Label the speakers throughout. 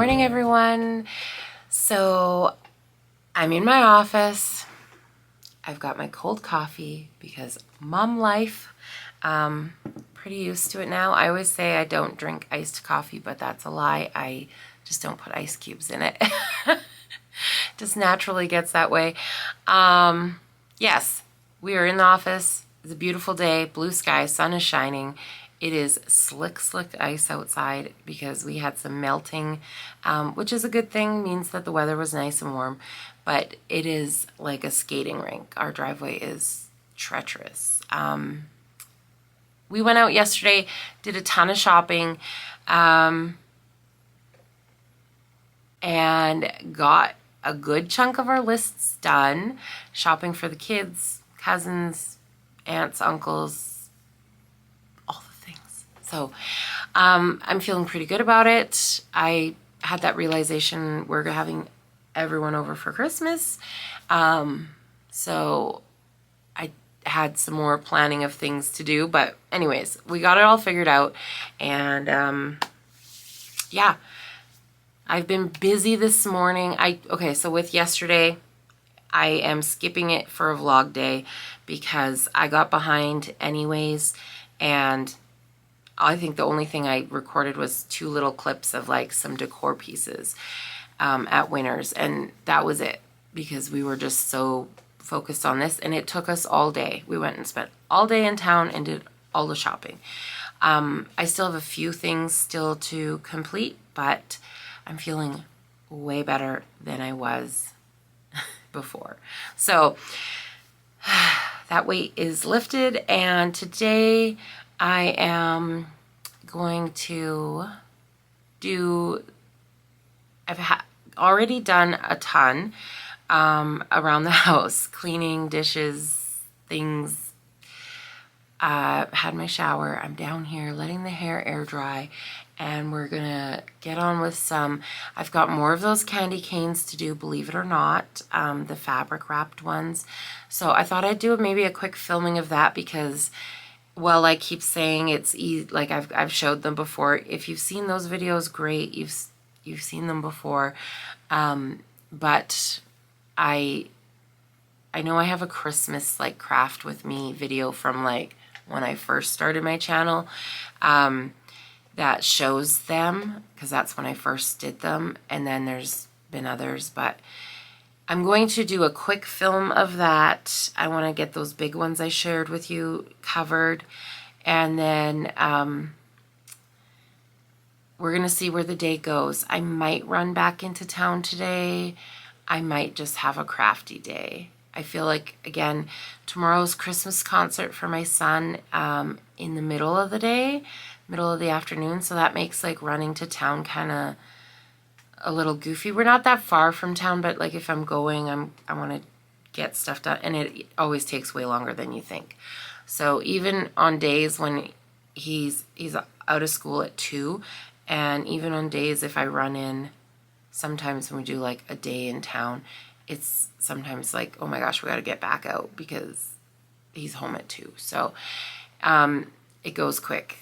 Speaker 1: morning, everyone. So I'm in my office. I've got my cold coffee because mom life. Pretty used to it now. I always say I don't drink iced coffee, but that's a lie. I just don't put ice cubes in it. Just naturally gets that way. Yes, we are in the office. It's a beautiful day, blue sky, sun is shining. It is slick ice outside because we had some melting, which is a good thing, means that the weather was nice and warm, but it is like a skating rink. Our driveway is treacherous. We went out yesterday, did a ton of shopping, and got a good chunk of our lists done. Shopping for the kids, cousins, aunts, uncles, all the things. So I'm feeling pretty good about it. I had that realization we're having everyone over for Christmas. So I had some more planning of things to do, but anyways, we got it all figured out. And yeah, I've been busy this morning. Okay, so with yesterday, I am skipping it for a vlog day because I got behind anyways, and I think the only thing I recorded was 2 little clips of like some decor pieces at Winners, and that was it because we were just so focused on this, and it took us all day. We went and spent all day in town and did all the shopping. I still have a few things still to complete, but I'm feeling way better than I was before. So that weight is lifted, and today I am going to do, I've already done a ton around the house, cleaning, dishes, things. Had my shower. I'm down here letting the hair air dry, and we're gonna get on with some. I've got more of those candy canes to do, believe it or not, the fabric wrapped ones. So I thought I'd do maybe a quick filming of that because, well, I keep saying it's easy. Like I've showed them before. If you've seen those videos, great. You've seen them before, but I know I have a Christmas like craft with me video from like when I first started my channel that shows them, because that's when I first did them, and then there's been others, but I'm going to do a quick film of that. I want to get those big ones I shared with you covered, and then we're gonna see where the day goes. I might run back into town today. I might just have a crafty day. I feel like, again, tomorrow's Christmas concert for my son in the middle of the day, middle of the afternoon, so that makes like running to town kind of a little goofy. We're not that far from town, but like if I'm going, I want to get stuff done, and it always takes way longer than you think. So even on days when he's out of school at 2, and even on days if I run in, sometimes when we do like a day in town, it's sometimes like, oh my gosh, we got to get back out because he's home at 2. So it goes quick.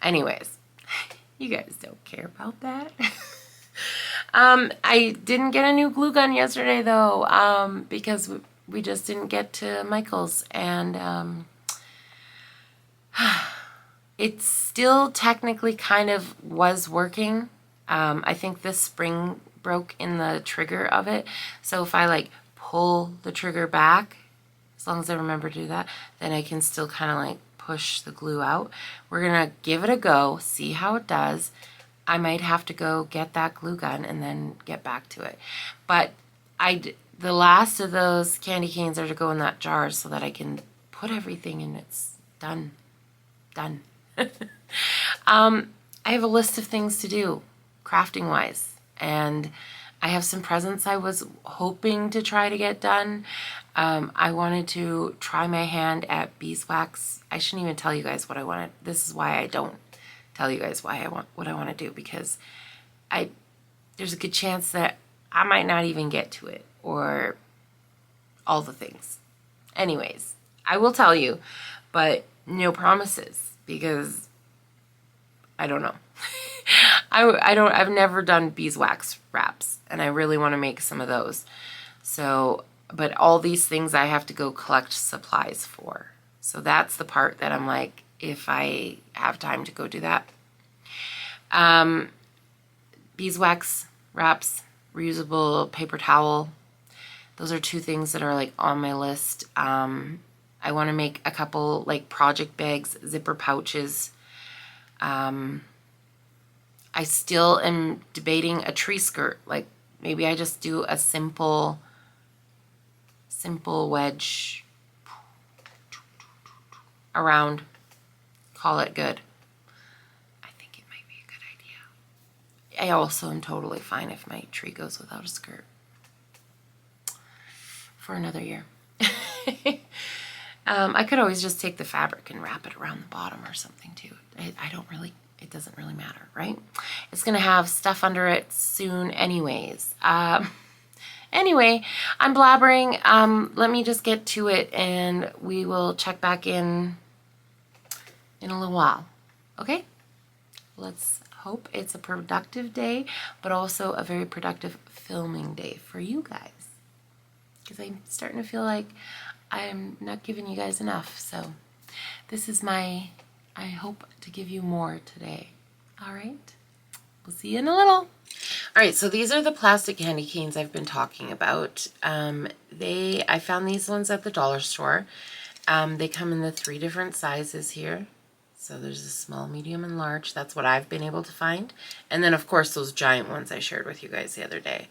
Speaker 1: Anyways, you guys don't care about that. I didn't get a new glue gun yesterday though, because we just didn't get to Michael's, and it still technically kind of was working. I think this spring broke in the trigger of it, so if I like pull the trigger back, as long as I remember to do that, then I can still kind of like push the glue out. We're gonna give it a go, see how it does. I might have to go get that glue gun and then get back to it, but the last of those candy canes are to go in that jar so that I can put everything and it's done. I have a list of things to do crafting wise, and I have some presents I was hoping to try to get done. I wanted to try my hand at beeswax. I shouldn't even tell you guys what I wanted. This is why I don't tell you guys what I want to do, because there's a good chance that I might not even get to it, or all the things. Anyways, I will tell you, but no promises because I don't know. I've never done beeswax wraps, and I really want to make some of those. So, but all these things I have to go collect supplies for. So that's the part that I'm like, if I have time to go do that. Beeswax wraps, reusable paper towel. Those are two things that are like on my list. I want to make a couple like project bags, zipper pouches. I still am debating a tree skirt. Like maybe I just do a simple wedge around, call it good. I think it might be a good idea. I also am totally fine if my tree goes without a skirt for another year. I could always just take the fabric and wrap it around the bottom or something too. It doesn't really matter, right? It's gonna have stuff under it soon anyways. Anyway, I'm blabbering. Let me just get to it and we will check back in a little while. Okay? Let's hope it's a productive day, but also a very productive filming day for you guys. Because I'm starting to feel like I'm not giving you guys enough. So this is I hope to give you more today. All right? We'll see you in a little. All right, so these are the plastic candy canes I've been talking about. I found these ones at the dollar store. They come in the 3 different sizes here. So there's a small, medium, and large. That's what I've been able to find. And then, of course, those giant ones I shared with you guys the other day,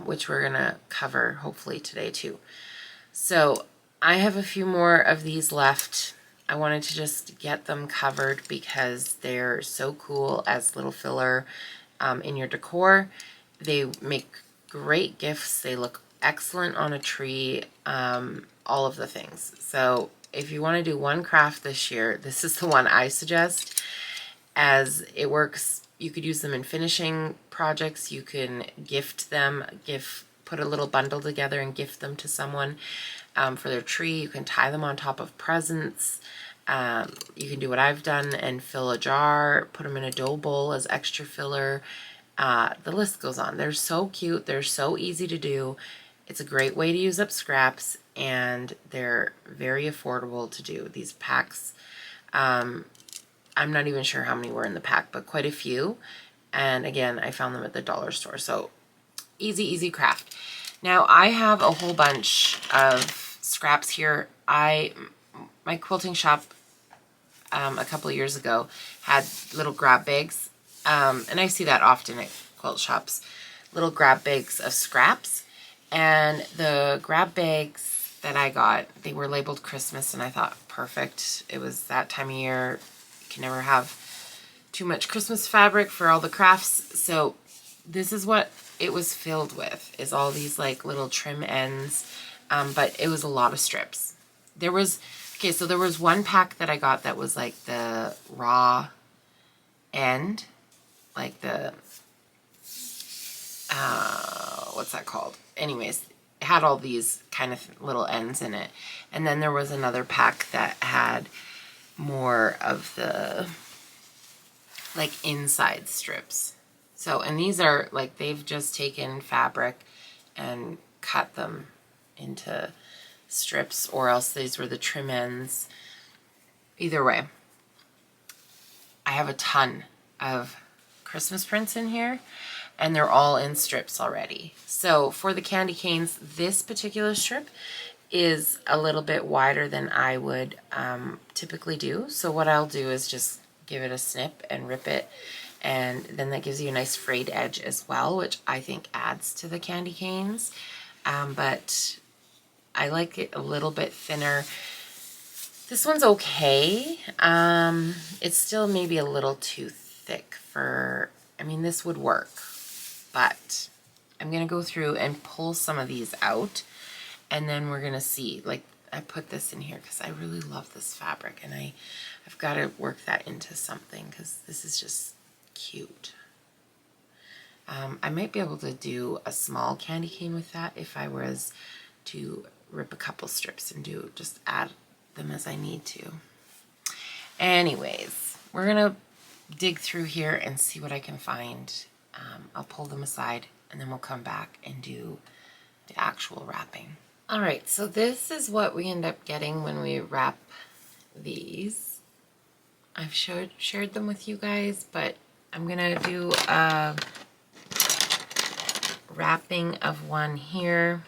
Speaker 1: which we're going to cover hopefully today too. So I have a few more of these left. I wanted to just get them covered because they're so cool as little filler in your decor. They make great gifts. They look excellent on a tree, all of the things. So if you want to do one craft this year, this is the one I suggest, as it works. You could use them in finishing projects. You can gift them, put a little bundle together and gift them to someone for their tree. You can tie them on top of presents. You can do what I've done and fill a jar, put them in a dough bowl as extra filler. The list goes on. They're so cute. They're so easy to do. It's a great way to use up scraps, and they're very affordable to do. These packs, I'm not even sure how many were in the pack, but quite a few. And again, I found them at the dollar store. So easy craft. Now I have a whole bunch of scraps here. My quilting shop a couple of years ago had little grab bags, and I see that often at quilt shops, little grab bags of scraps. And the grab bags that I got, they were labeled Christmas, and I thought, perfect. It was that time of year. You can never have too much Christmas fabric for all the crafts. So this is what it was filled with, is all these like little trim ends, but it was a lot of strips. There was one pack that I got that was like the raw end, like the, what's that called? Anyways, it had all these kind of little ends in it. And then there was another pack that had more of the like inside strips. So, and these are like, they've just taken fabric and cut them into strips, or else these were the trim ends. Either way, I have a ton of Christmas prints in here, and they're all in strips already. So for the candy canes, this particular strip is a little bit wider than I would typically do. So what I'll do is just give it a snip and rip it, and then that gives you a nice frayed edge as well, which I think adds to the candy canes. But I like it a little bit thinner. This one's okay. It's still maybe a little too thick for, I mean, this would work, but I'm going to go through and pull some of these out, and then we're going to see. Like, I put this in here because I really love this fabric, and I've got to work that into something because this is just cute. I might be able to do a small candy cane with that if I was to rip a couple strips and just add them as I need to. Anyways, we're gonna dig through here and see what I can find. I'll pull them aside and then we'll come back and do the actual wrapping. All right, so this is what we end up getting when we wrap these. I've shared them with you guys, but I'm gonna do a wrapping of one here.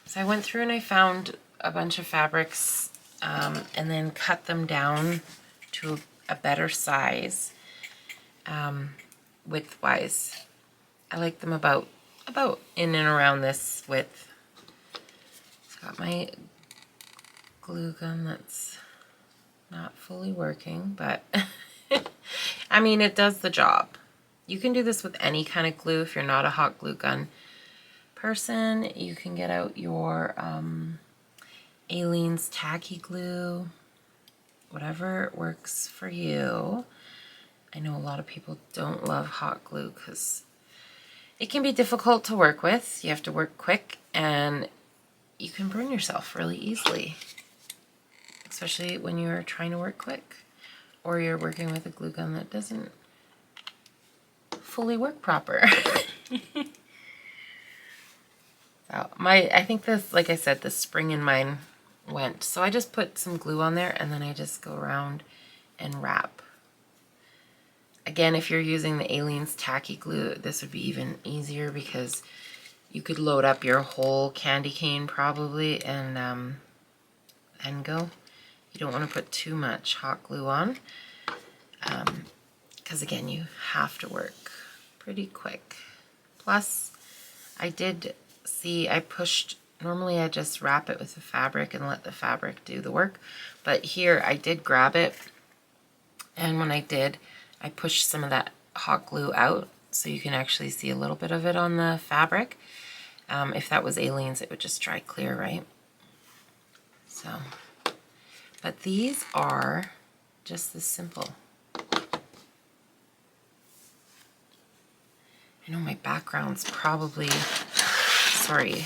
Speaker 1: So I went through and I found a bunch of fabrics and then cut them down to a better size width-wise. I like them about in and around this width. It's got my glue gun that's not fully working, but I mean, it does the job. You can do this with any kind of glue. If you're not a hot glue gun person, you can get out your Aleene's tacky glue, whatever works for you. I know a lot of people don't love hot glue because it can be difficult to work with. You have to work quick and you can burn yourself really easily, especially when you're trying to work quick or you're working with a glue gun that doesn't fully work proper. So I think this, like I said, the spring in mine went. So I just put some glue on there and then I just go around and wrap. Again, if you're using the Aleene's tacky glue, this would be even easier because you could load up your whole candy cane probably and go. You don't want to put too much hot glue on because again, you have to work pretty quick. Plus, I did see, I pushed, normally I just wrap it with the fabric and let the fabric do the work, but here I did grab it, and when I did, I pushed some of that hot glue out so you can actually see a little bit of it on the fabric. If that was Aleene's, it would just dry clear, right? So, but these are just this simple. I know my background's probably, sorry,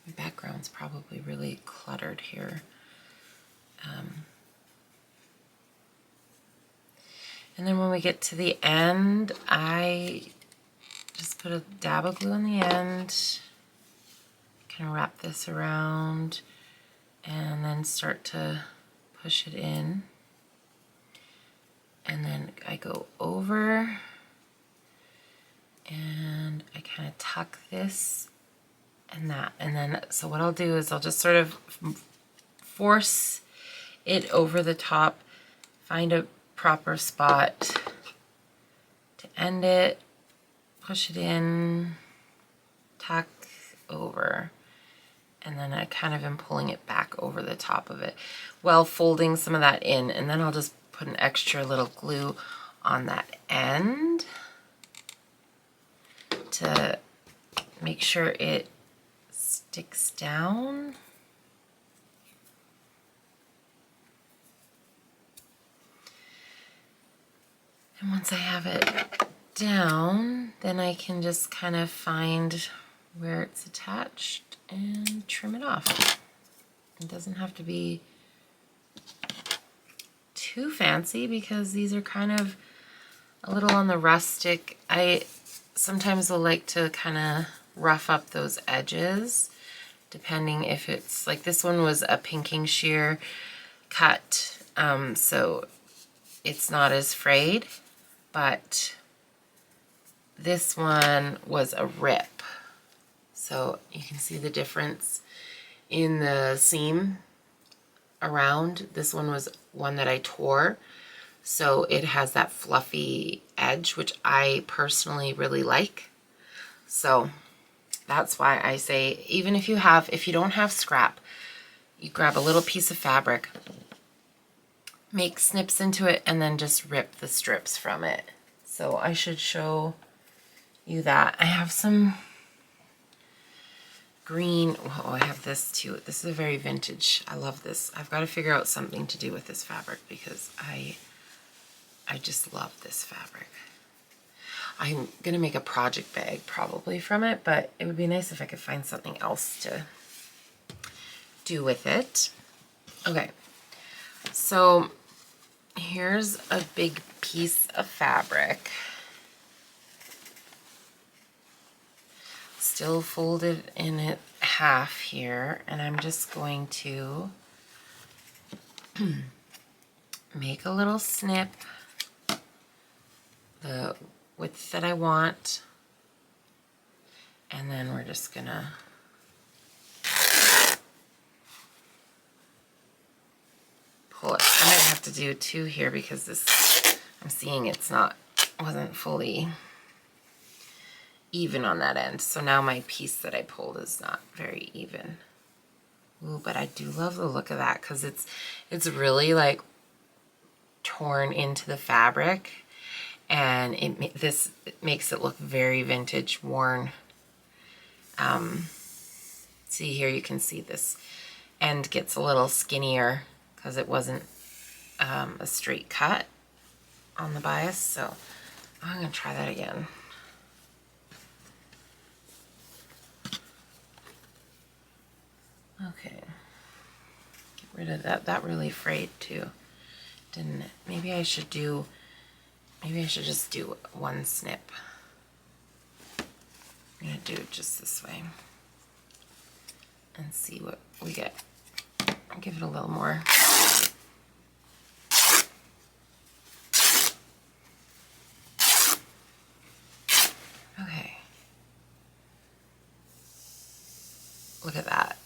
Speaker 1: my background's probably really cluttered here. And then when we get to the end, I just put a dab of glue on the end, kind of wrap this around, and then start to push it in. And then I go over, and I kind of tuck this and that. And then, so what I'll do is I'll just sort of force it over the top, find a proper spot to end it, push it in, tuck over, and then I kind of am pulling it back over the top of it while folding some of that in, and then I'll just put an extra little glue on that end to make sure it sticks down. And once I have it down, then I can just kind of find where it's attached and trim it off. It doesn't have to be too fancy because these are kind of a little on the rustic. I sometimes will like to kind of rough up those edges, depending if it's, like this one was a pinking shear cut, so it's not as frayed. But this one was a rip. So you can see the difference in the seam around. This one was one that I tore. So it has that fluffy edge, which I personally really like. So that's why I say, even if you don't have scrap, you grab a little piece of fabric, make snips into it, and then just rip the strips from it. So I should show you that. I have some green, oh, I have this too. This is a very vintage. I love this. I've got to figure out something to do with this fabric because I just love this fabric. I'm going to make a project bag probably from it, but it would be nice if I could find something else to do with it. Okay, so here's a big piece of fabric. Still folded in it half here, and I'm just going to make a little snip the width that I want, and then we're just gonna pull it. I might have to do 2 here because this, I'm seeing wasn't fully even on that end. So now my piece that I pulled is not very even. Ooh, but I do love the look of that because it's really like torn into the fabric, and this makes it look very vintage, worn. See here, you can see this end gets a little skinnier because it wasn't a straight cut on the bias. So I'm gonna try that again. Okay, get rid of that. That really frayed too, didn't it? Maybe I should just do 1 snip. I'm gonna do it just this way and see what we get. I'll give it a little more. Okay. Look at that.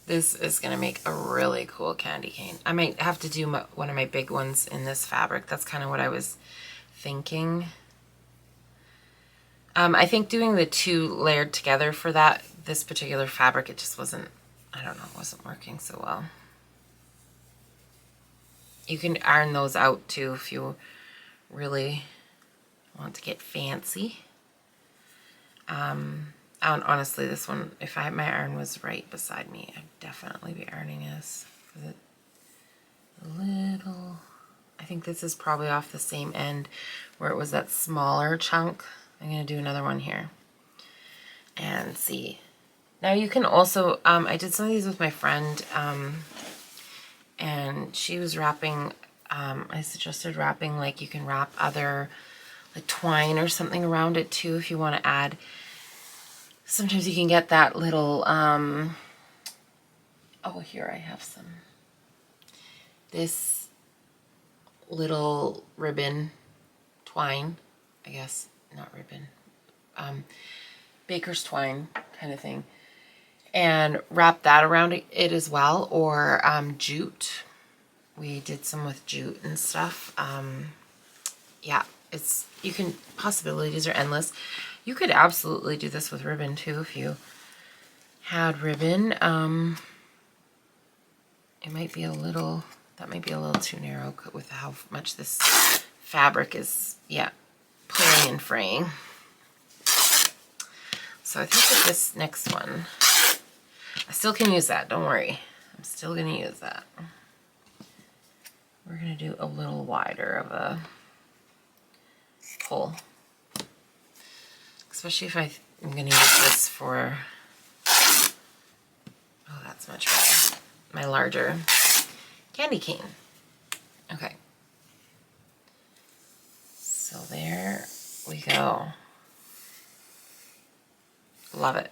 Speaker 1: This is going to make a really cool candy cane. I might have to do one of my big ones in this fabric. That's kind of what I was thinking. I think doing the 2 layered together for this particular fabric, it just wasn't, I don't know, it wasn't working so well. You can iron those out too if you really want to get fancy. Honestly, this one, if my iron was right beside me, I'd definitely be ironing this. I think this is probably off the same end where it was that smaller chunk. I'm going to do another one here and see. Now you can also, I did some of these with my friend, and she was wrapping, I suggested wrapping, like you can wrap other, like twine or something around it too if you want to add. Sometimes you can get that little, oh, here I have some. This little ribbon twine, I guess, not ribbon, baker's twine kind of thing. And wrap that around it as well, or jute. We did some with jute and stuff. Yeah, possibilities are endless. You could absolutely do this with ribbon too if you had ribbon. It might be that might be a little too narrow with how much this fabric is, yeah, pulling and fraying. So I think with this next one, I still can use that, don't worry. I'm still gonna use that. We're gonna do a little wider of a pull. Especially if I'm gonna use this for, oh, that's much better, my larger candy cane. Okay. So there we go. Love it.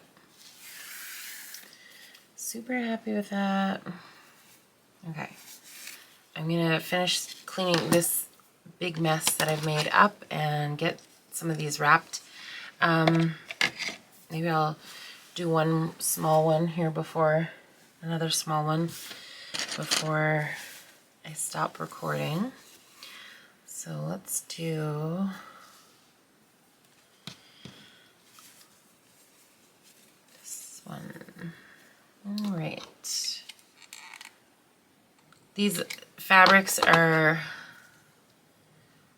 Speaker 1: Super happy with that. Okay. I'm gonna finish cleaning this big mess that I've made up and get some of these wrapped. Maybe I'll do one small one here before, another small one before I stop recording. So let's do this one. All right. These fabrics are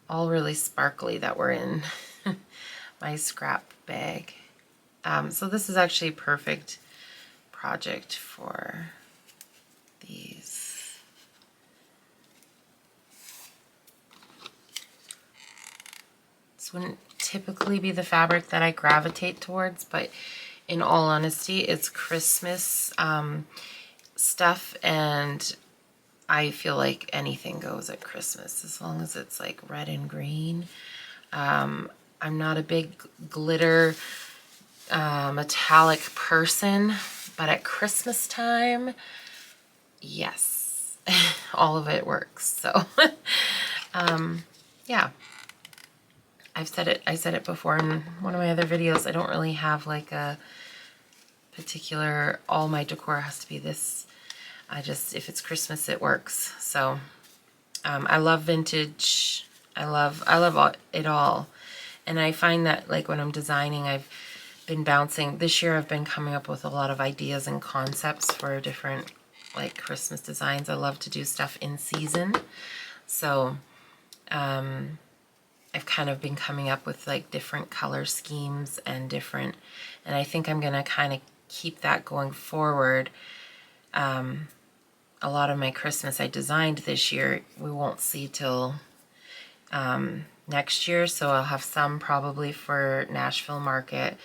Speaker 1: all really sparkly that were in my scrap bag. So this is actually a perfect project for these. This wouldn't typically be the fabric that I gravitate towards, but in all honesty, it's Christmas stuff, and I feel like anything goes at Christmas as long as it's like red and green. I'm not a big glitter metallic person, but at Christmas time, yes, all of it works. So yeah, I said it before in one of my other videos. I don't really have like a particular, all my decor has to be this. If it's Christmas, it works. So I love vintage. I love it all. And I find that like when I'm designing, I've been bouncing. This year I've been coming up with a lot of ideas and concepts for different like Christmas designs. I love to do stuff in season. So I've kind of been coming up with like different color schemes and I think I'm going to kind of keep that going forward. A lot of my Christmas I designed this year, we won't see till next year. So I'll have some probably for Nashville market.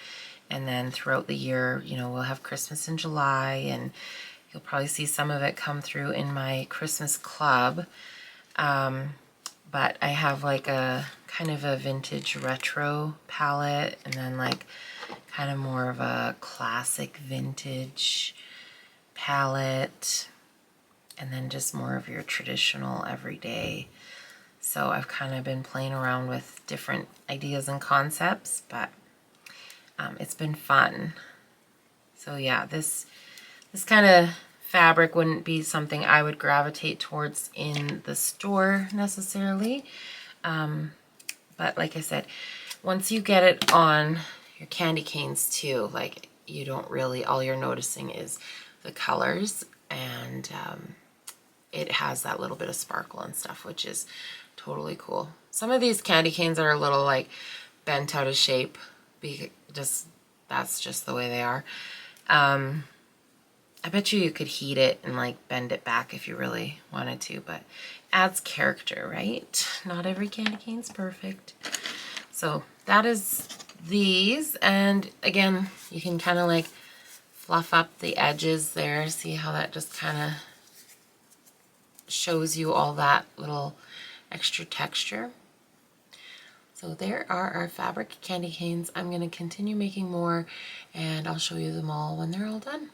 Speaker 1: And then throughout the year, you know, we'll have Christmas in July, and you'll probably see some of it come through in my Christmas club. But I have like a kind of a vintage retro palette, and then like kind of more of a classic vintage palette, and then just more of your traditional everyday. So I've kind of been playing around with different ideas and concepts, but it's been fun. So yeah, this kind of fabric wouldn't be something I would gravitate towards in the store necessarily. But like I said, once you get it on your candy canes too, like you don't really, all you're noticing is the colors, and it has that little bit of sparkle and stuff, which is totally cool. Some of these candy canes are a little like bent out of shape, that's just the way they are. I bet you could heat it and like bend it back if you really wanted to, but adds character, right? Not every candy cane's perfect. So that is these, and again, you can kind of like fluff up the edges there. See how that just kind of shows you all that little extra texture. So there are our fabric candy canes. I'm going to continue making more, and I'll show you them all when they're all done.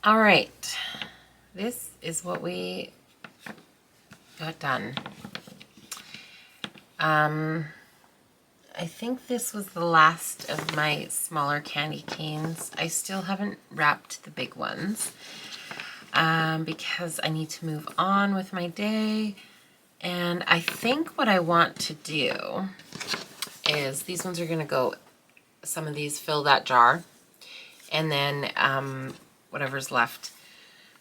Speaker 1: All right, this is what we got done. I think this was the last of my smaller candy canes. I still haven't wrapped the big ones because I need to move on with my day. And I think what I want to do is these ones are going to go, some of these fill that jar, and then whatever's left,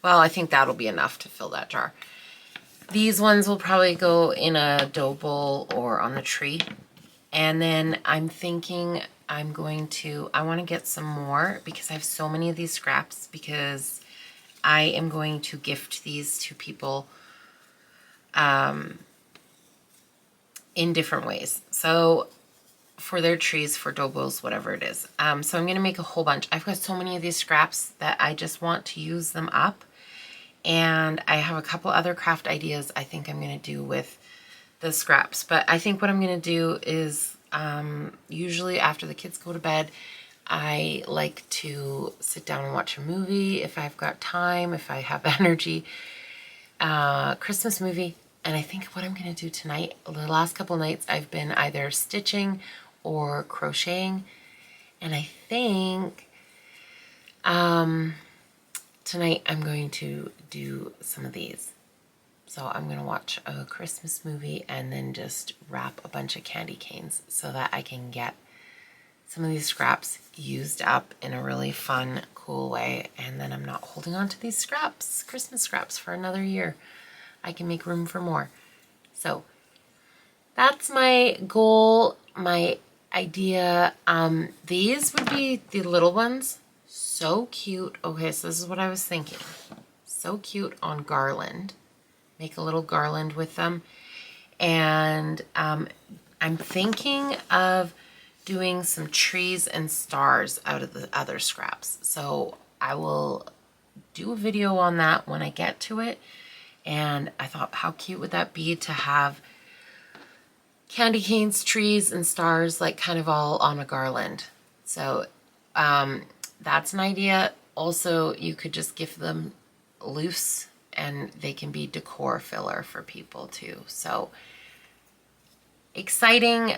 Speaker 1: well, I think that'll be enough to fill that jar. These ones will probably go in a dough bowl or on the tree. And then I'm thinking I want to get some more because I have so many of these scraps, because I am going to gift these to people in different ways. So for their trees, for dough bowls, whatever it is. So I'm going to make a whole bunch. I've got so many of these scraps that I just want to use them up. And I have a couple other craft ideas I think I'm going to do with the scraps. But I think what I'm going to do is usually after the kids go to bed, I like to sit down and watch a movie if I've got time, if I have energy. Christmas movie. And I think what I'm going to do tonight, the last couple nights, I've been either stitching or crocheting. And I think tonight I'm going to do some of these. So I'm going to watch a Christmas movie and then just wrap a bunch of candy canes so that I can get some of these scraps used up in a really fun, cool way. And then I'm not holding on to these scraps, Christmas scraps, for another year. I can make room for more. So that's my goal, my idea. These would be the little ones. So cute. Okay, so this is what I was thinking. So cute on garland. Make a little garland with them. And I'm thinking of doing some trees and stars out of the other scraps. So I will do a video on that when I get to it. And I thought, how cute would that be to have candy canes, trees, and stars like kind of all on a garland. So that's an idea. Also, you could just give them loose and they can be decor filler for people too. So exciting.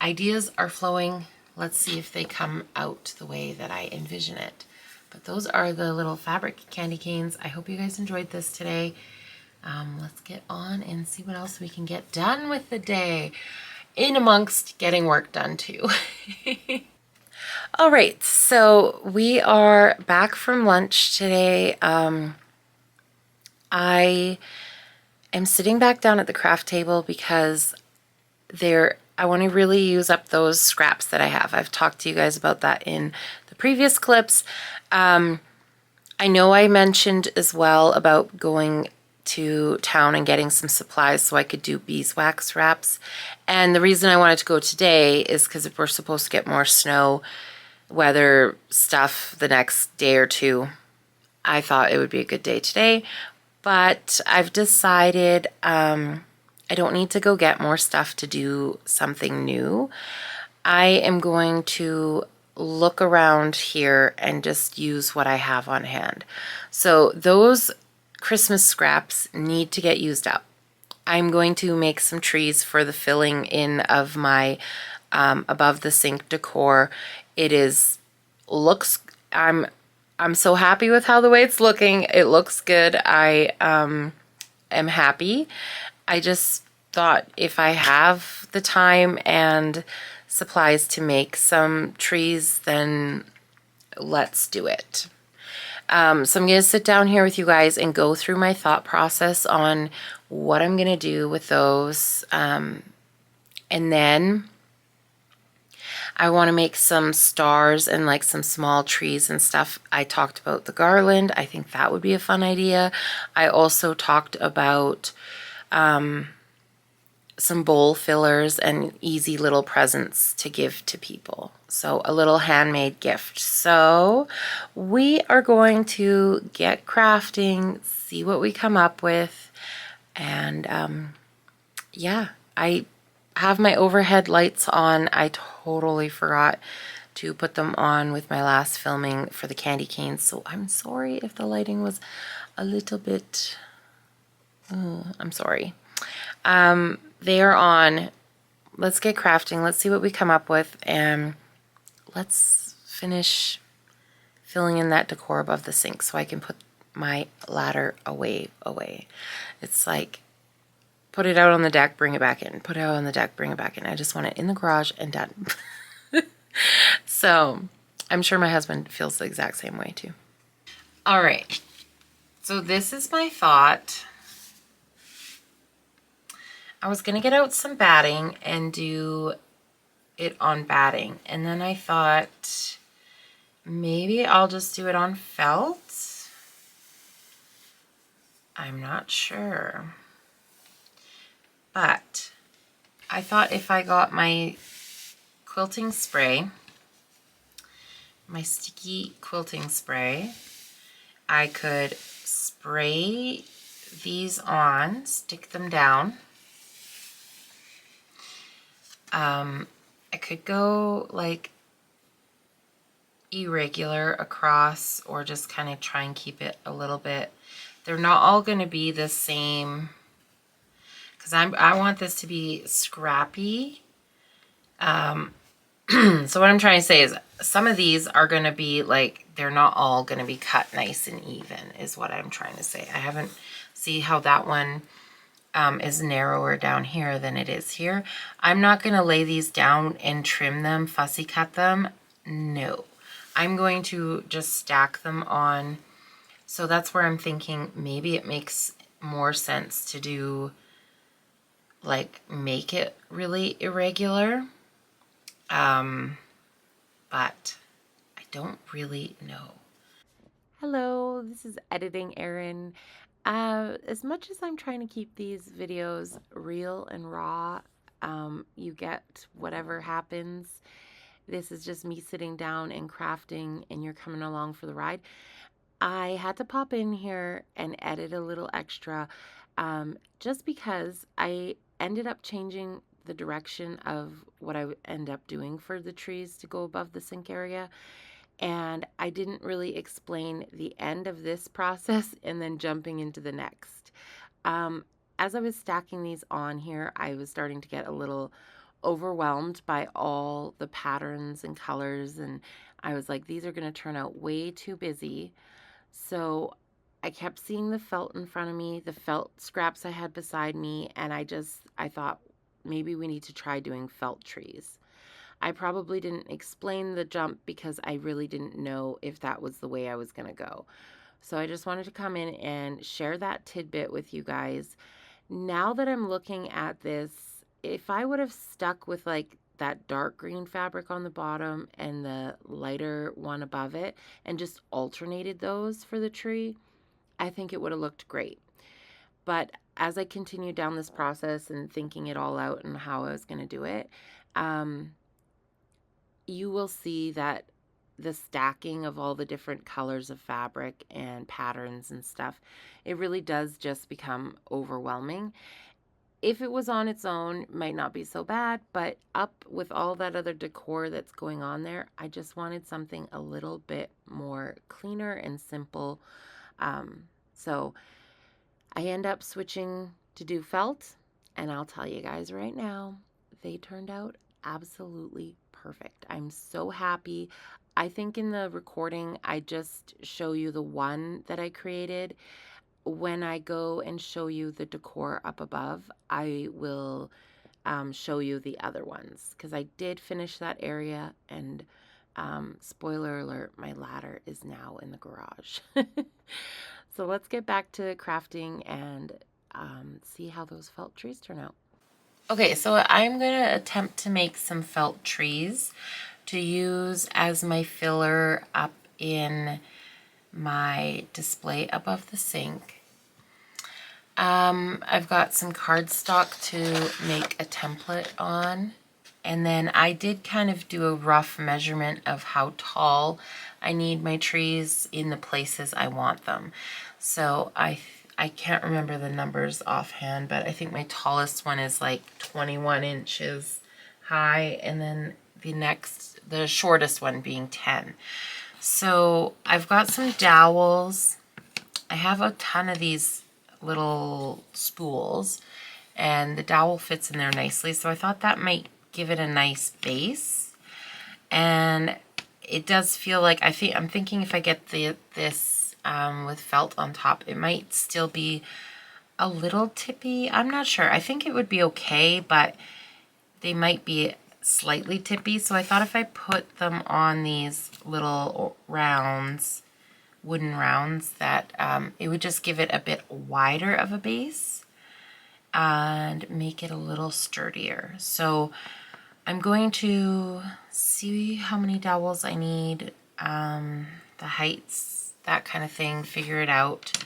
Speaker 1: Ideas are flowing. Let's see if they come out the way that I envision it. But those are the little fabric candy canes. I hope you guys enjoyed this today. Let's get on and see what else we can get done with the day, in amongst getting work done too. All right, so we are back from lunch today. I am sitting back down at the craft table because I want to really use up those scraps that I have. I've talked to you guys about that in the previous clips. I know I mentioned as well about going to town and getting some supplies so I could do beeswax wraps. And the reason I wanted to go today is because if we're supposed to get more snow weather stuff the next day or two, I thought it would be a good day today. But I've decided I don't need to go get more stuff to do something new. I am going to look around here and just use what I have on hand. So those Christmas scraps need to get used up. I'm going to make some trees for the filling in of my above the sink decor. I'm so happy with how the way it's looking. It looks good. I am happy. I just thought if I have the time and supplies to make some trees, then let's do it. So I'm going to sit down here with you guys and go through my thought process on what I'm going to do with those. And then I want to make some stars and like some small trees and stuff. I talked about the garland. I think that would be a fun idea. I also talked about some bowl fillers and easy little presents to give to people. So a little handmade gift. So we are going to get crafting, see what we come up with. And yeah, I have my overhead lights on. I totally forgot to put them on with my last filming for the candy canes. So I'm sorry if the lighting was a little bit, I'm sorry. They are on. Let's get crafting. Let's see what we come up with, and let's finish filling in that decor above the sink so I can put my ladder away. It's like, put it out on the deck, bring it back in. Put it out on the deck, bring it back in. I just want it in the garage and done. So I'm sure my husband feels the exact same way too. All right. So this is my thought. I was going to get out some batting and do it on batting. And then I thought maybe I'll just do it on felt. I'm not sure. But I thought if I got my quilting spray, my sticky quilting spray, I could spray these on, stick them down. I could go like irregular across or just kind of try and keep it a little bit. They're not all going to be the same because I want this to be scrappy. So what I'm trying to say is some of these are going to be like, they're not all going to be cut nice and even is what I'm trying to say. I haven't see how that one is narrower down here than it is here. I'm not going to lay these down and trim them, fussy cut them. No, I'm going to just stack them on. So that's where I'm thinking maybe it makes more sense to do like make it really irregular. But I don't really know. Hello, this is Editing Erin. As much as I'm trying to keep these videos real and raw, you get whatever happens. this is just me sitting down and crafting and you're coming along for the ride, I had to pop in here and edit a little extra, just because I ended up changing the direction of what I would end up doing for the trees to go above the sink area. And I didn't really explain the end of this process and then jumping into the next. As I was stacking these on here, I was starting to get a little overwhelmed by all the patterns and colors, and I was like, these are going to turn out way too busy. So I kept seeing the felt in front of me, the felt scraps I had beside me, and I thought maybe we need to try doing felt trees. I probably didn't explain the jump because I really didn't know if that was the way I was going to go. So I just wanted to come in and share that tidbit with you guys. Now that I'm looking at this, if I would have stuck with like that dark green fabric on the bottom and the lighter one above it and just alternated those for the tree, I think it would have looked great. But as I continued down this process and thinking it all out and how I was going to do it, you will see that the stacking of all the different colors of fabric and patterns and stuff, it really does just become overwhelming. If it was on its own, it might not be so bad, but up with all that other decor that's going on there, I just wanted something a little bit more cleaner and simple. So I end up switching to do felt, and I'll tell you guys right now, they turned out absolutely perfect. I'm so happy. I think in the recording, I just show you the one that I created. When I go and show you the decor up above, I will show you the other ones because I did finish that area, and spoiler alert, my ladder is now in the garage. So let's get back to crafting and see how those felt trees turn out. Okay, so I'm going to attempt to make some felt trees to use as my filler up in my display above the sink. I've got some cardstock to make a template on, and then I did kind of do a rough measurement of how tall I need my trees in the places I want them. So I can't remember the numbers offhand, but I think my tallest one is like 21 inches high, and then the shortest one being 10. So I've got some dowels. I have a ton of these little spools, and the dowel fits in there nicely, so I thought that might give it a nice base. And it does feel like I'm thinking if I get this with felt on top, it might still be a little tippy. I'm not sure. I think it would be okay, but they might be slightly tippy. So I thought if I put them on these little rounds, wooden rounds, that it would just give it a bit wider of a base and make it a little sturdier. So I'm going to see how many dowels I need, the heights, that kind of thing, figure it out.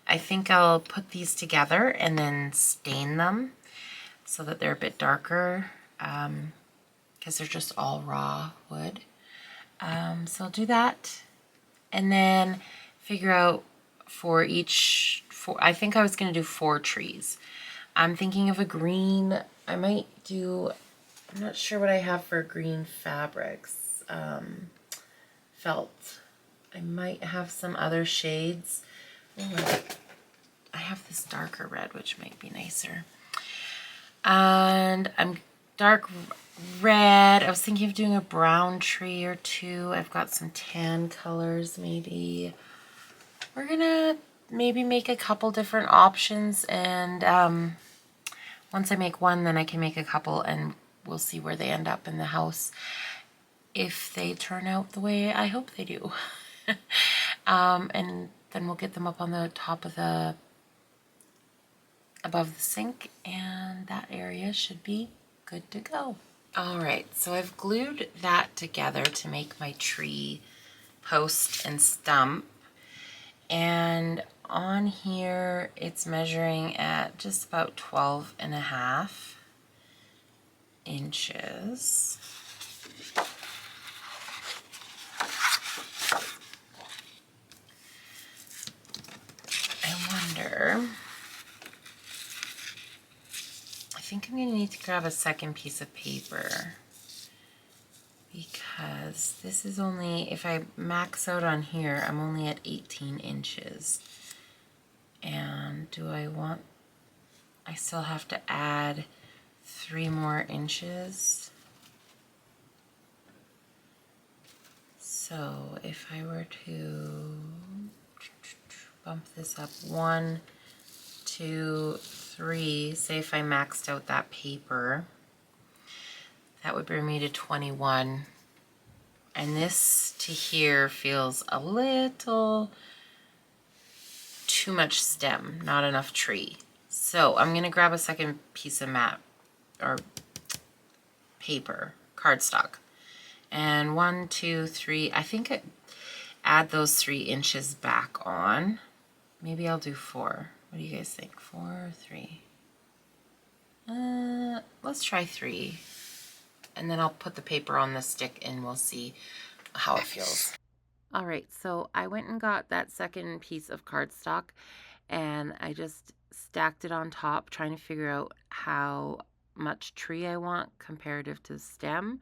Speaker 1: I think I'll put these together and then stain them so that they're a bit darker, because they're just all raw wood. So I'll do that, and then figure out I think I was going to do 4 trees. I'm thinking of a green. I'm not sure what I have for green fabrics. Felt. I might have some other shades. Ooh, I have this darker red, which might be nicer. And I'm dark red. I was thinking of doing a brown tree or 2. I've got some tan colors maybe. We're gonna maybe make a couple different options, and once I make one, then I can make a couple, and we'll see where they end up in the house if they turn out the way I hope they do. And then we'll get them up on the top of above the sink, and that area should be good to go. All right, so I've glued that together to make my tree post and stump. And on here, it's measuring at just about 12.5 inches. need to grab a second piece of paper because this is only, if I max out on here, I'm only at 18 inches. And do I want, I still have to add 3 more inches. So if I were to bump this up 1, 2, 3, say if I maxed out that paper, that would bring me to 21. And this to here feels a little too much stem, not enough tree. So I'm gonna grab a second piece of mat or paper, cardstock. And 1, 2, 3, I think add those 3 inches back on. Maybe I'll do 4. What do you guys think? 4 or 3? Let's try 3. And then I'll put the paper on the stick and we'll see how it feels. All right, so I went and got that second piece of cardstock and I just stacked it on top, trying to figure out how much tree I want comparative to stem.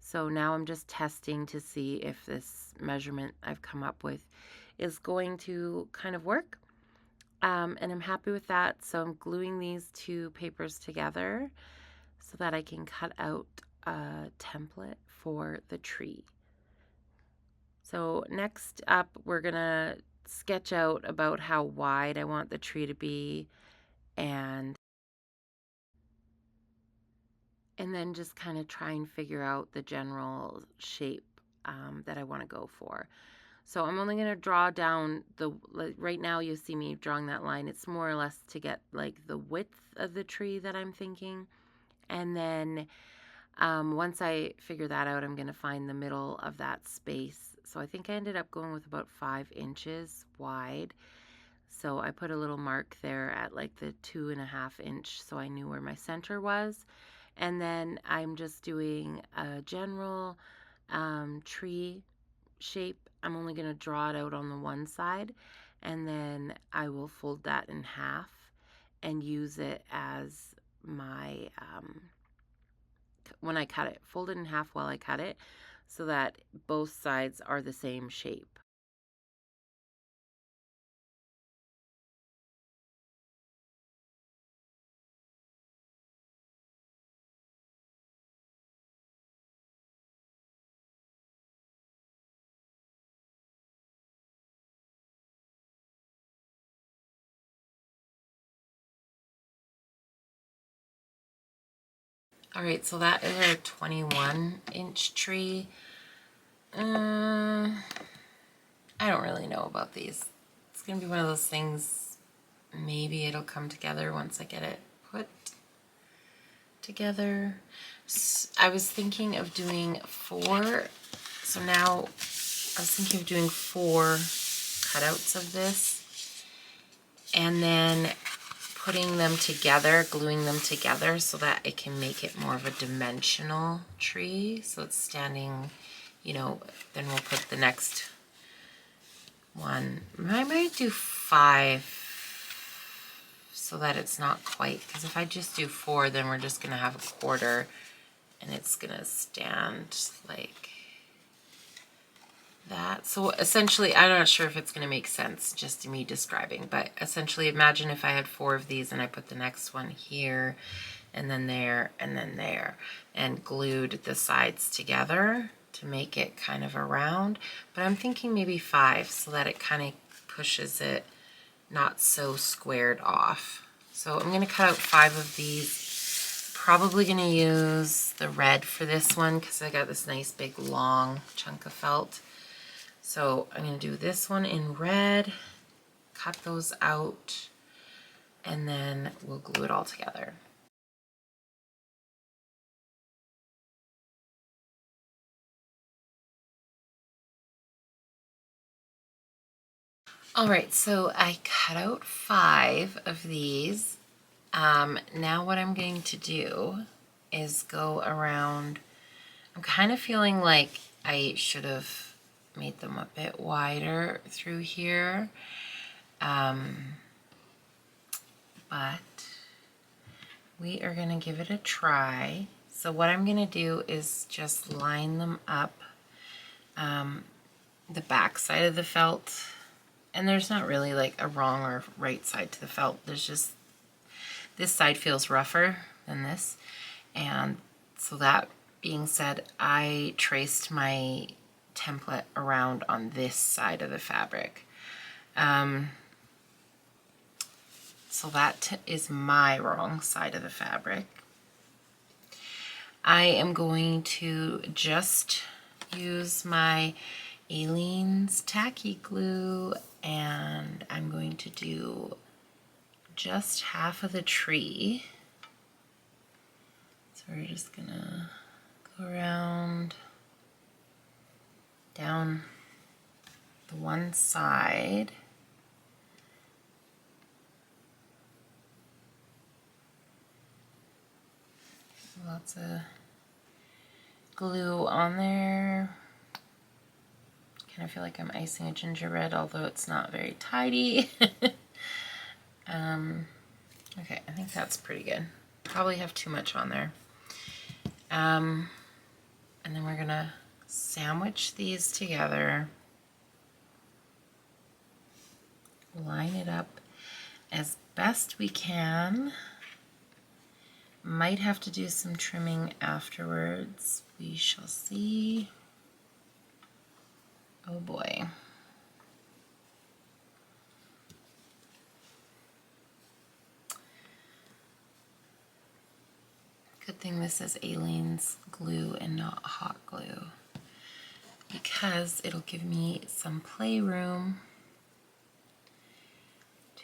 Speaker 1: So now I'm just testing to see if this measurement I've come up with is going to kind of work. And I'm happy with that. So I'm gluing these 2 papers together so that I can cut out a template for the tree. So next up, we're gonna sketch out about how wide I want the tree to be, and then just kind of try and figure out the general shape that I want to go for. So I'm only going to draw down right now you see me drawing that line. It's more or less to get like the width of the tree that I'm thinking. And then once I figure that out, I'm going to find the middle of that space. So I think I ended up going with about 5 inches wide. So I put a little mark there at like the 2.5 inch so I knew where my center was. And then I'm just doing a general tree shape. I'm only going to draw it out on the one side, and then I will fold that in half and use it as my, when I cut it, fold it in half while I cut it so that both sides are the same shape. All right, so that is our 21-inch tree. I don't really know about these. It's gonna be one of those things, maybe it'll come together once I get it put together. I was thinking of doing 4, so now I was thinking of doing 4 cutouts of this and then putting them together, gluing them together so that it can make it more of a dimensional tree. So it's standing, you know, then we'll put the next one. I might do 5 so that it's not quite, because if I just do 4, then we're just gonna have a quarter and it's gonna stand like that. So essentially, I'm not sure if it's going to make sense just to me describing, but essentially imagine if I had 4 of these and I put the next one here and then there and then there and glued the sides together to make it kind of a round. But I'm thinking maybe 5 so that it kind of pushes it not so squared off. So I'm going to cut out 5 of these. Probably going to use the red for this one because I got this nice big long chunk of felt. So I'm going to do this one in red, cut those out, and then we'll glue it all together. All right, so I cut out 5 of these. Now what I'm going to do is go around. I'm kind of feeling like I should have made them a bit wider through here. But we are gonna give it a try. So what I'm gonna do is just line them up, the back side of the felt, and there's not really like a wrong or right side to the felt. There's just, this side feels rougher than this. And so that being said, I traced my template around on this side of the fabric. So that is my wrong side of the fabric. I am going to just use my Aleene's tacky glue, and I'm going to do just half of the tree. So we're just gonna go around down the one side. Lots of glue on there. Kind of feel like I'm icing a gingerbread, although it's not very tidy. Okay, I think that's pretty good. Probably have too much on there. And then we're gonna sandwich these together. Line it up as best we can. Might have to do some trimming afterwards. We shall see. Oh boy. Good thing this is Aleene's glue and not hot glue, because it'll give me some playroom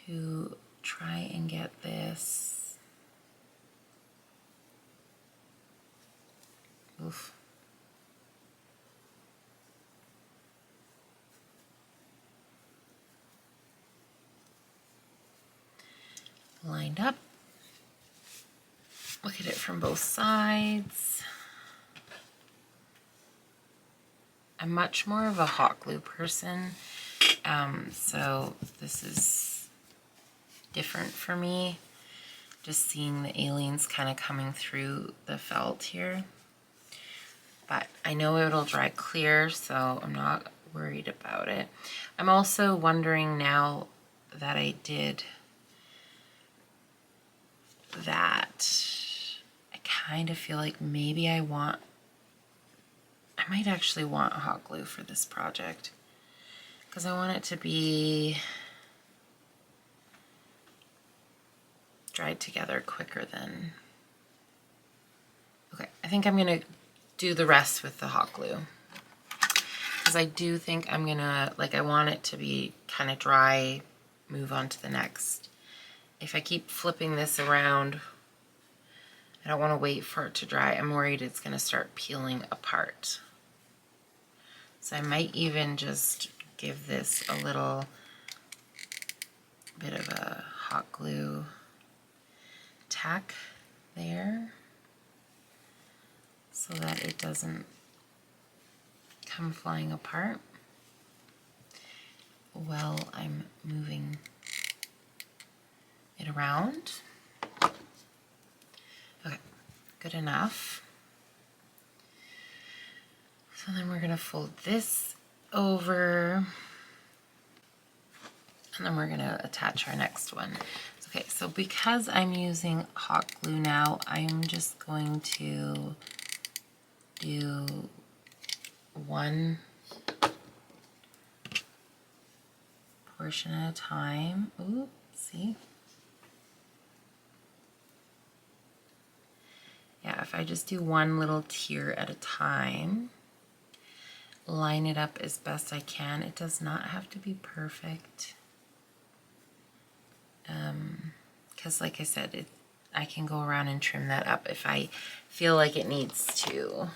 Speaker 1: to try and get this. Oof. Lined up. Look at it from both sides. I'm much more of a hot glue person, so this is different for me. Just seeing the Aleene's kind of coming through the felt here. But I know it'll dry clear, so I'm not worried about it. I'm also wondering now that I did that, I kind of feel like maybe I might actually want hot glue for this project, because I want it to be dried together quicker than... Okay, I think I'm gonna do the rest with the hot glue, because I do think I'm gonna, like, I want it to be kind of dry, move on to the next. If I keep flipping this around, I don't want to wait for it to dry. I'm worried it's going to start peeling apart. So I might even just give this a little bit of a hot glue tack there, so that it doesn't come flying apart while I'm moving it around. Okay, good enough. So then we're going to fold this over, and then we're going to attach our next one. Okay, so because I'm using hot glue now, I'm just going to do one portion at a time. Ooh, see? Yeah, if I just do one little tier at a time, line it up as best I can. It does not have to be perfect. Because like I said, I can go around and trim that up if I feel like it needs to.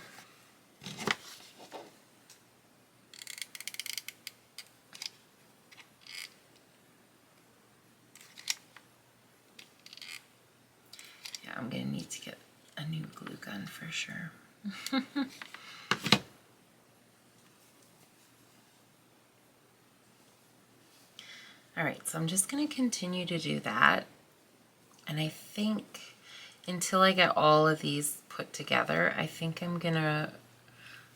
Speaker 1: Yeah, I'm gonna need to get a new glue gun for sure. All right, so I'm just going to continue to do that. And I think until I get all of these put together, I think I'm gonna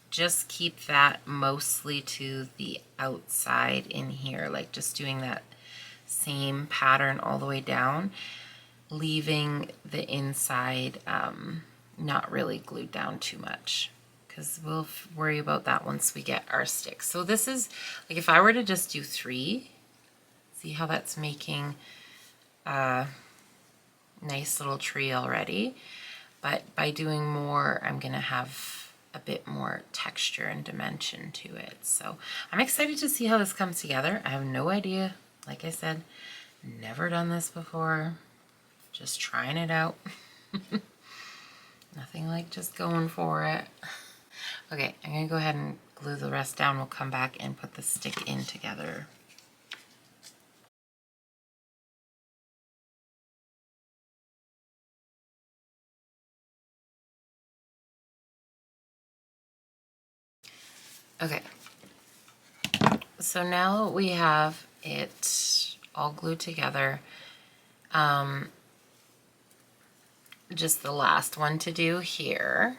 Speaker 1: just keep that mostly to the outside in here, like just doing that same pattern all the way down, leaving the inside not really glued down too much, because we'll worry about that once we get our sticks. So this is, like, if I were to just do 3, see how that's making a nice little tree already, but by doing more, I'm gonna have a bit more texture and dimension to it. So I'm excited to see how this comes together. I have no idea. Like I said, never done this before. Just trying it out. Nothing like just going for it. Okay, I'm gonna go ahead and glue the rest down. We'll come back and put the stick in together. Okay, so now we have it all glued together. Just the last one to do here.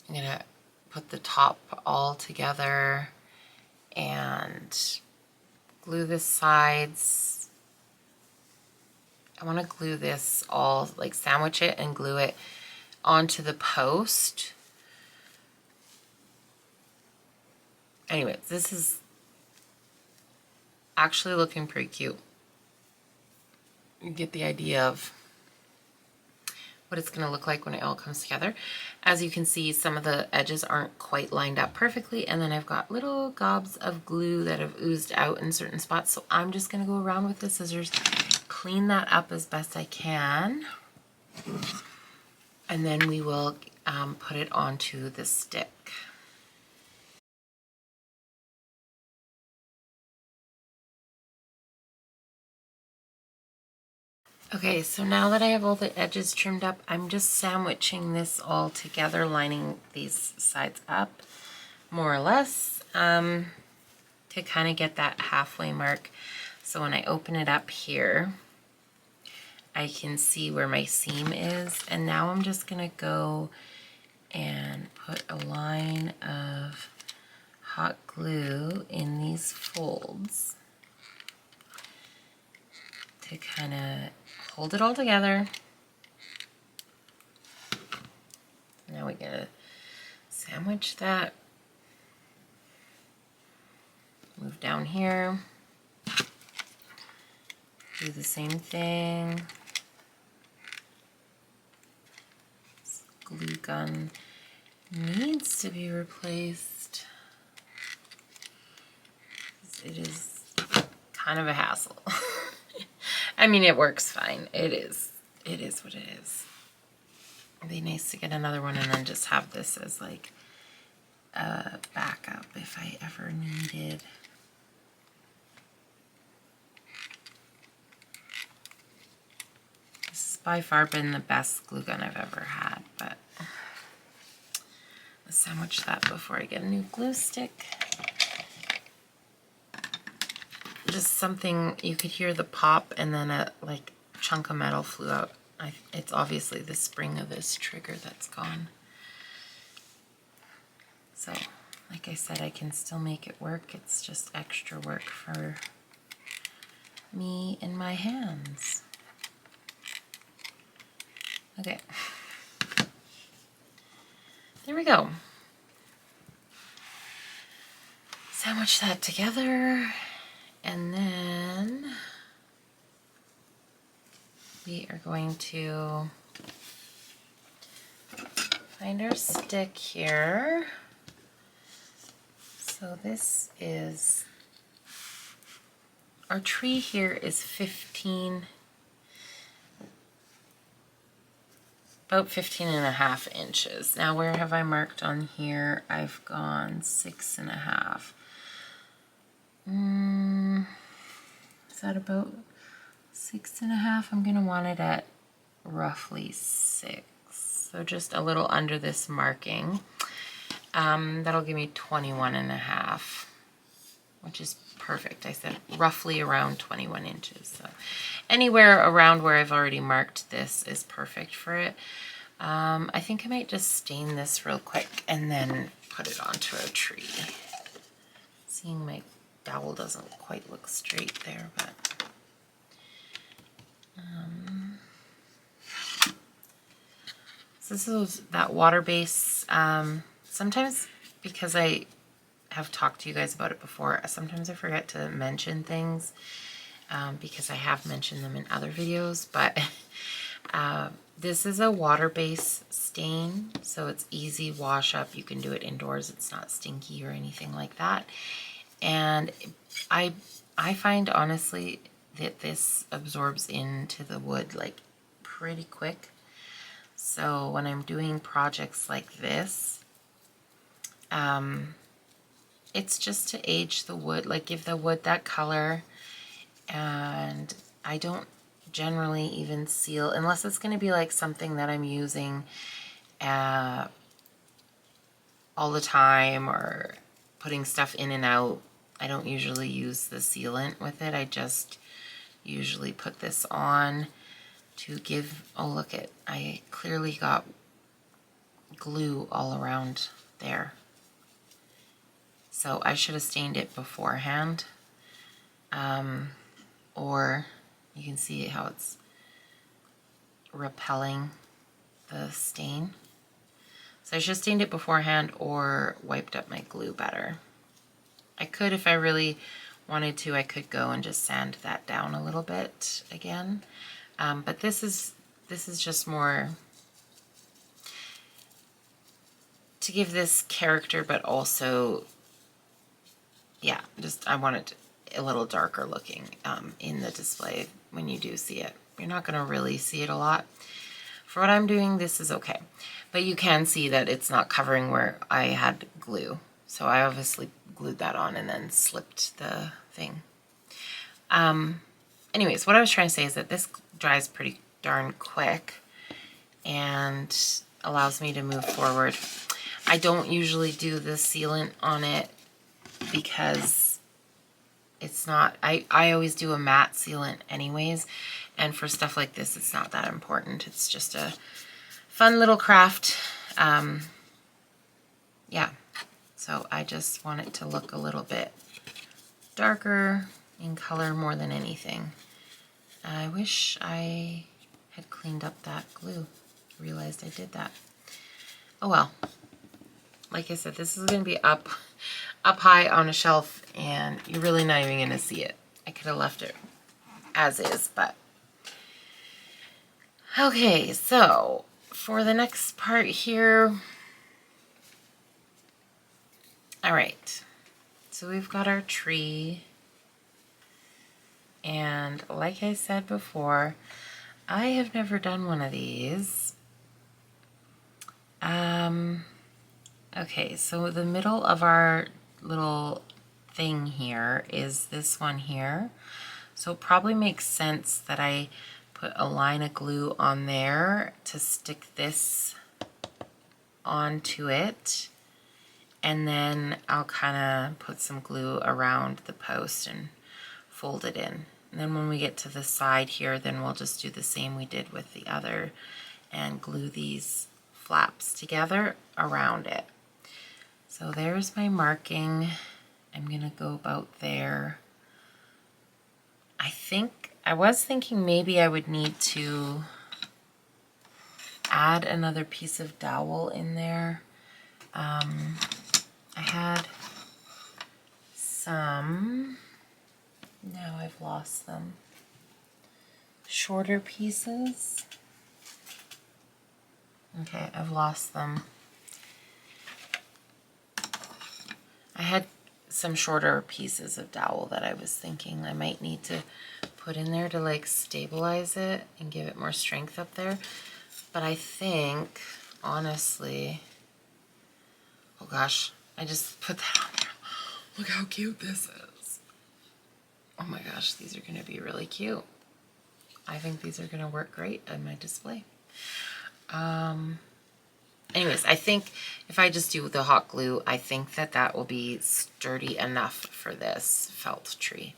Speaker 1: I'm gonna put the top all together and glue the sides. I want to glue this all, like sandwich it and glue it onto the post. Anyway, this is actually looking pretty cute. You get the idea of what it's going to look like when it all comes together. As you can see, some of the edges aren't quite lined up perfectly, and then I've got little gobs of glue that have oozed out in certain spots, so I'm just going to go around with the scissors, clean that up as best I can, and then we will put it onto the stick. Okay, so now that I have all the edges trimmed up, I'm just sandwiching this all together, lining these sides up, more or less, to kind of get that halfway mark. So when I open it up here, I can see where my seam is, and now I'm just gonna go and put a line of hot glue in these folds to kind of hold it all together. Now we gotta sandwich that. Move down here. Do the same thing. This glue gun needs to be replaced. It is kind of a hassle. I mean, it works fine. It is what it is. It'd be nice to get another one and then just have this as like a backup if I ever needed. This has by far been the best glue gun I've ever had, but let's sandwich that before I get a new glue stick. Just something, you could hear the pop and then a like chunk of metal flew out. It's obviously the spring of this trigger that's gone. So, like I said, I can still make it work. It's just extra work for me and my hands. Okay. There we go. Sandwich that together. And then we are going to find our stick here. So this is, our tree here is 15, about 15.5 inches. Now where have I marked on here? I've gone 6.5. Is that about 6.5? I'm gonna want it at roughly 6. So just a little under this marking. That'll give me 21.5. which is perfect. I said roughly around 21 inches. So anywhere around where I've already marked this is perfect for it. I think I might just stain this real quick and then put it onto a tree. Seeing my dowel doesn't quite look straight there, but so this is that water base. Sometimes, because I have talked to you guys about it before, sometimes I forget to mention things because I have mentioned them in other videos, but this is a water base stain, so it's easy wash up. You can do it indoors. It's not stinky or anything like that. And I find honestly that this absorbs into the wood like pretty quick. So when I'm doing projects like this, it's just to age the wood, like give the wood that color. And I don't generally even seal, unless it's going to be like something that I'm using all the time or putting stuff in and out. I don't usually use the sealant with it. I just usually put this on to give, oh look it, I clearly got glue all around there. So I should have stained it beforehand. Or you can see how it's repelling the stain. So I should have stained it beforehand or wiped up my glue better. I could, if I really wanted to, I could go and just sand that down a little bit again. But this is just more to give this character, but also, yeah, just I want it a little darker looking in the display when you do see it. You're not going to really see it a lot. For what I'm doing, this is okay. But you can see that it's not covering where I had glue. So I obviously glued that on and then slipped the thing. Anyways, what I was trying to say is that this dries pretty darn quick and allows me to move forward. I don't usually do the sealant on it because it's not, I always do a matte sealant anyways, and for stuff like this it's not that important. It's just a fun little craft. Yeah, so I just want it to look a little bit darker in color more than anything. I wish I had cleaned up that glue. Realized I did that. Oh well. Like I said, this is going to be up high on a shelf, and you're really not even going to see it. I could have left it as is, but... Okay, so for the next part here... Alright, so we've got our tree, and like I said before, I have never done one of these. Okay, so the middle of our little thing here is this one here. So it probably makes sense that I put a line of glue on there to stick this onto it. And then I'll kind of put some glue around the post and fold it in. And then when we get to the side here, then we'll just do the same we did with the other and glue these flaps together around it. So there's my marking. I'm gonna go about there. I was thinking maybe I would need to add another piece of dowel in there. I had some, now I've lost them, shorter pieces. Okay, I've lost them. I had some shorter pieces of dowel that I was thinking I might need to put in there to like stabilize it and give it more strength up there. But I think, honestly, oh gosh, I just put that on there. Look how cute this is. Oh my gosh, these are going to be really cute. I think these are going to work great on my display. anyways, I think if I just do the hot glue, I think that that will be sturdy enough for this felt tree.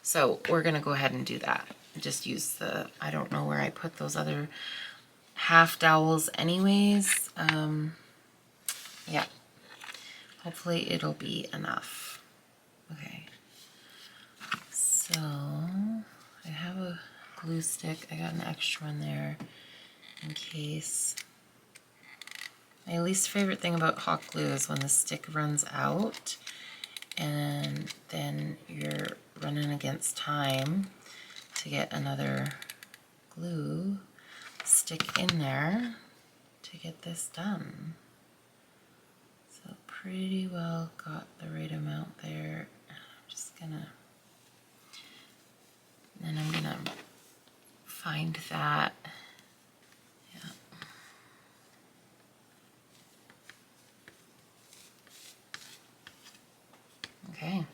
Speaker 1: So we're gonna go ahead and do that. Just use the, I don't know where I put those other half dowels anyways. Yeah, hopefully it'll be enough. Okay, so I have a glue stick. I got an extra one there in case. My least favorite thing about hot glue is when the stick runs out and then you're running against time to get another glue stick in there to get this done. So pretty well got the right amount there. I'm just gonna, then I'm gonna find that. Yeah. Okay.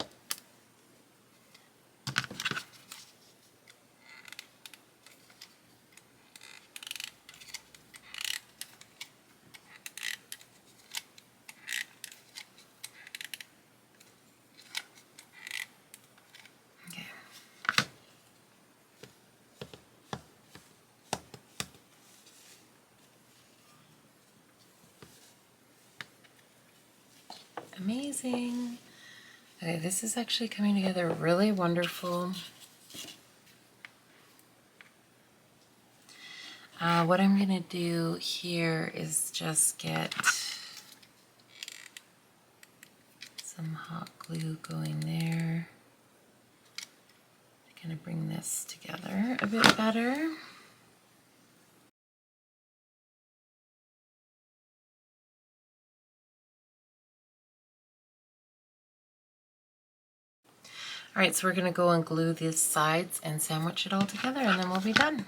Speaker 1: Amazing. Okay, this is actually coming together really wonderful. What I'm gonna do here is just get some hot glue going there. I'm gonna bring this together a bit better. All right, so we're gonna go and glue these sides and sandwich it all together, and then we'll be done.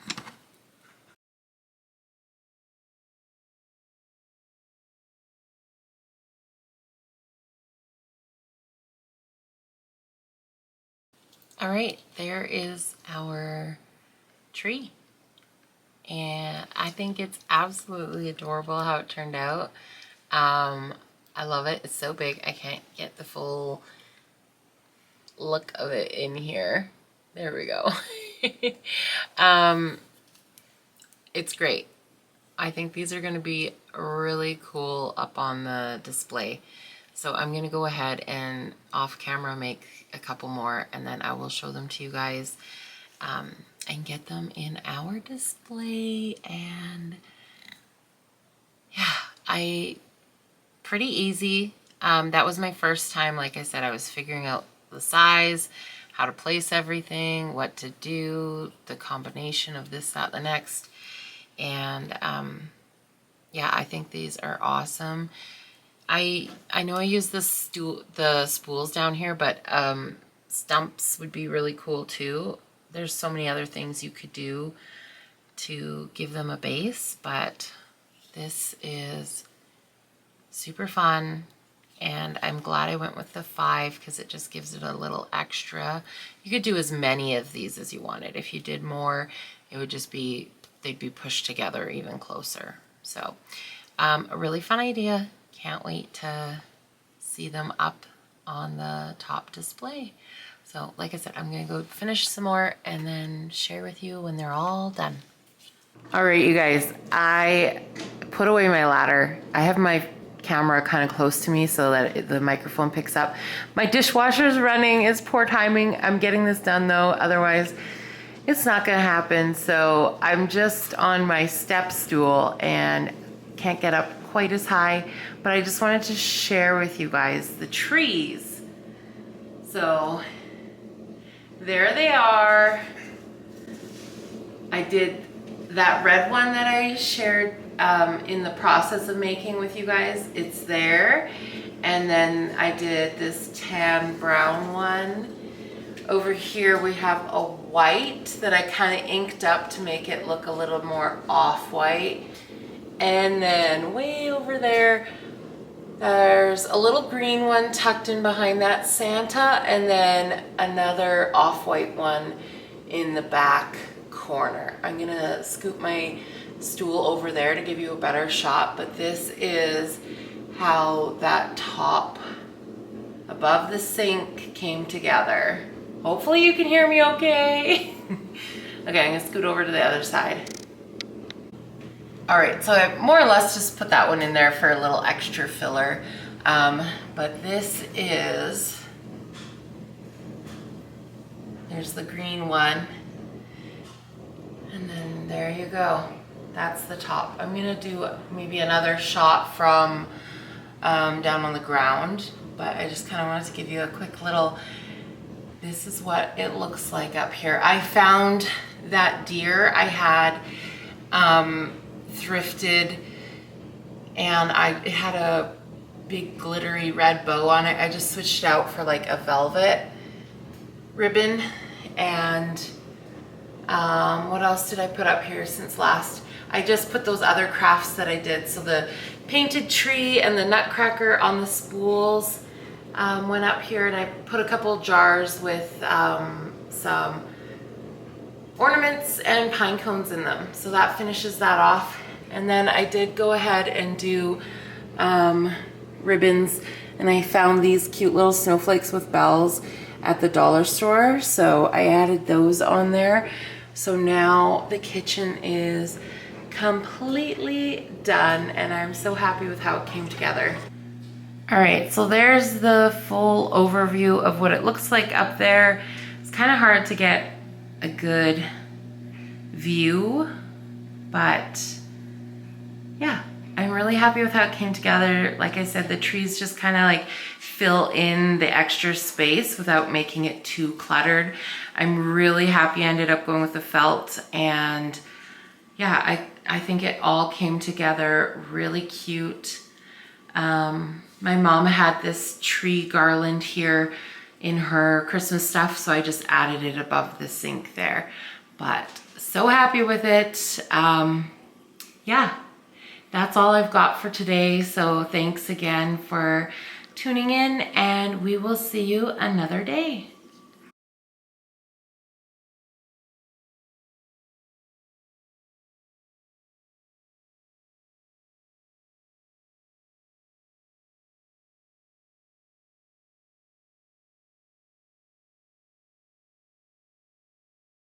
Speaker 1: All right, there is our tree. And I think it's absolutely adorable how it turned out. I love it. It's so big. I can't get the full look of it in here. There we go. It's great. I think these are going to be really cool up on the display. So I'm going to go ahead and off camera make a couple more, and then I will show them to you guys and get them in our display. And yeah, pretty easy. That was my first time. Like I said, I was figuring out the size, how to place everything, what to do, the combination of this, that, the next. And yeah, I think these are awesome. I know I use the spools down here, but stumps would be really cool too. There's so many other things you could do to give them a base, but this is super fun, and I'm glad I went with the 5 because it just gives it a little extra. You could do as many of these as you wanted. If you did more, it would just be, they'd be pushed together even closer. So a really fun idea. Can't wait to see them up on the top display. So like I said, I'm gonna go finish some more and then share with you when they're all done. All right, you guys, I put away my ladder. I have my camera kind of close to me so that the microphone picks up. My dishwasher's running. It's poor timing. I'm getting this done though, otherwise it's not gonna happen. So I'm just on my step stool and can't get up quite as high, but I just wanted to share with you guys the trees. So there they are. I did that red one that I shared in the process of making with you guys. It's there. And then I did this tan brown one. Over here we have a white that I kind of inked up to make it look a little more off-white. And then way over there, there's a little green one tucked in behind that Santa, and then another off-white one in the back corner. I'm gonna scoop my stool over there to give you a better shot, but this is how that top above the sink came together. Hopefully you can hear me okay. Okay, I'm gonna scoot over to the other side. All right, so I more or less just put that one in there for a little extra filler. But this is, there's the green one. And then there you go. That's the top. I'm gonna do maybe another shot from down on the ground, but I just kind of wanted to give you a quick little, this is what it looks like up here. I found that deer I had thrifted, and it had a big glittery red bow on it. I just switched it out for like a velvet ribbon. And what else did I put up here since last? I just put those other crafts that I did. So the painted tree and the nutcracker on the spools went up here, and I put a couple jars with some ornaments and pine cones in them. So that finishes that off. And then I did go ahead and do ribbons, and I found these cute little snowflakes with bells at the dollar store. So I added those on there. So now the kitchen is completely done, and I'm so happy with how it came together. All right, so there's the full overview of what it looks like up there. It's kind of hard to get a good view, but yeah, I'm really happy with how it came together. Like I said, the trees just kind of like fill in the extra space without making it too cluttered. I'm really happy I ended up going with the felt, and yeah, I think it all came together really cute. My mom had this tree garland here in her Christmas stuff, so I just added it above the sink there. But so happy with it. Yeah, that's all I've got for today. So thanks again for tuning in, and we will see you another day.